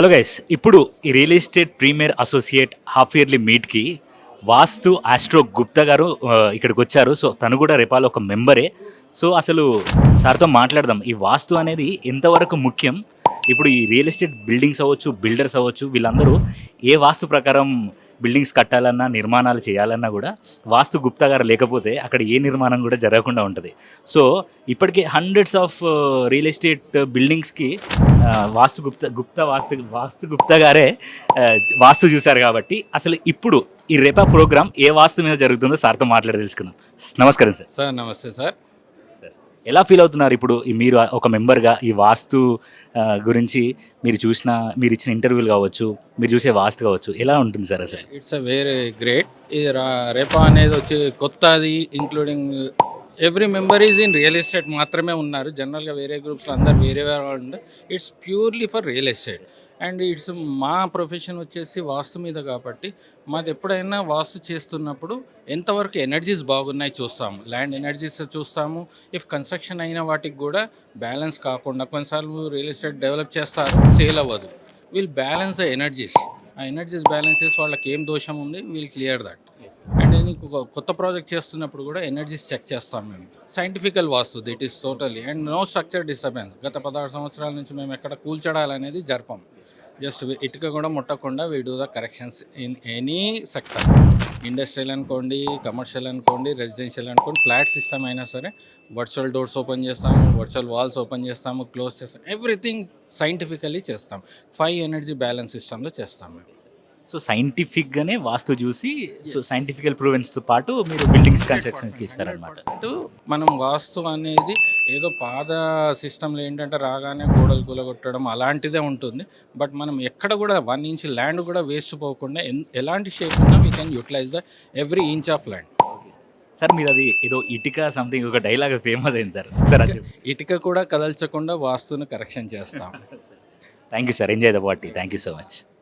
Hello guys, ఇప్పుడు ఈ real estate premier associate half yearly మీట్కి వాస్తు ఆస్ట్రో గుప్తా గారు ఇక్కడికి వచ్చారు. సో తను కూడా రేపాలు ఒక మెంబరే. సో అసలు సార్తో మాట్లాడదాం, ఈ వాస్తు అనేది ఎంతవరకు ముఖ్యం. ఇప్పుడు ఈ రియల్ ఎస్టేట్ బిల్డింగ్స్ అవ్వచ్చు, బిల్డర్స్ అవ్వచ్చు, వీళ్ళందరూ ఏ వాస్తు ప్రకారం బిల్డింగ్స్ కట్టాలన్నా, నిర్మాణాలు చేయాలన్నా కూడా వాస్తు గుప్తా గారు లేకపోతే అక్కడ ఏ నిర్మాణం కూడా జరగకుండా ఉంటుంది. సో ఇప్పటికే హండ్రెడ్స్ ఆఫ్ రియల్ ఎస్టేట్ బిల్డింగ్స్కి వాస్తు గుప్తా గుప్తా వాస్తు వాస్తు గుప్తా గారే ఆ, వాస్తు చూశారు. కాబట్టి అసలు ఇప్పుడు ఈ రేపా ప్రోగ్రామ్ ఏ వాస్తు మీద జరుగుతుందో సార్తో మాట్లాడి తెలుసుకుందాం. నమస్కారం సార్. సార్ నమస్తే సార్. సార్, ఎలా ఫీల్ అవుతున్నారు ఇప్పుడు మీరు ఒక మెంబర్గా ఈ వాస్తు గురించి? మీరు ఇచ్చిన ఇంటర్వ్యూలు కావచ్చు, మీరు చూసే వాస్తు కావచ్చు, ఎలా ఉంటుంది సార్ అసలు? It's a very great. ఇది రేపా అనేది వచ్చి కొత్తది, including every member is in real estate మాత్రమే ఉన్నారు. జనరల్గా వేరే గ్రూప్స్లో అందరు వేరే వాళ్ళు ఉండే. It's purely for real estate and it's మా ప్రొఫెషన్ వచ్చేసి వాస్తు మీద కాబట్టి మాది ఎప్పుడైనా వాస్తు చేస్తున్నప్పుడు ఎంతవరకు ఎనర్జీస్ బాగున్నాయి చూస్తాము, ల్యాండ్ ఎనర్జీస్ చూస్తాము. ఇఫ్ కన్స్ట్రక్షన్ అయిన వాటికి కూడా బ్యాలెన్స్ కాకుండా కొన్నిసార్లు రియల్ ఎస్టేట్ డెవలప్ చేస్తారు, సేల్ అవ్వదు. We'll balance the energies. ఆ ఎనర్జీస్ బ్యాలెన్స్ చేసి వాళ్ళకి ఏం దోషం ఉంది, వీల్ క్లియర్ దట్. అండ్ నీకు కొత్త ప్రాజెక్ట్ చేస్తున్నప్పుడు కూడా ఎనర్జీస్ చెక్ చేస్తాం మేము. Scientifical vastu that is totally and no structure disturbance. గత 16 సంవత్సరాల నుంచి మేము ఎక్కడ కూల్చడాలనేది జరపం. జస్ట్ ఇటుక కూడా ముట్టకుండా we do the corrections in any sector. Industrial అనుకోండి, కమర్షియల్ అనుకోండి, రెసిడెన్షియల్ అనుకోండి, ఫ్లాట్ సిస్టమ్ అయినా సరే వర్చువల్ డోర్స్ ఓపెన్ చేస్తాము, వర్చువల్ వాల్స్ ఓపెన్ చేస్తాము, క్లోజ్ చేస్తాము. ఎవ్రీథింగ్ సైంటిఫికల్లీ చేస్తాం. 5 ఎనర్జీ బ్యాలెన్స్ సిస్టంలో చేస్తాం మేము. సో సైంటిఫిక్గానే వాస్తు చూసి, సో సైంటిఫికల్ ప్రూవెన్స్తో పాటు మీరు బిల్డింగ్స్ కన్స్ట్రక్షన్కి ఇస్తారనమాట. మనం వాస్తు అనేది ఏదో పాత సిస్టంలో ఏంటంటే రాగానే గోడలు కూలగొట్టడం అలాంటిదే ఉంటుంది. బట్ మనం ఎక్కడ కూడా 1 ఇంచ్ ల్యాండ్ కూడా వేస్ట్ పోకుండా ఎలాంటి షేప్ ఉన్నా we can utilize the every inch of land. Sir, మీరు అది ఏదో ఇటుక సంథింగ్ ఒక డైలాగ్ ఫేమస్ అయింది సార్, సార్ అది. ఇటుక కూడా కదల్చకుండా వాస్తును కరెక్షన్ చేస్తాం. Thank you sir, enjoy the party. Thank you so much.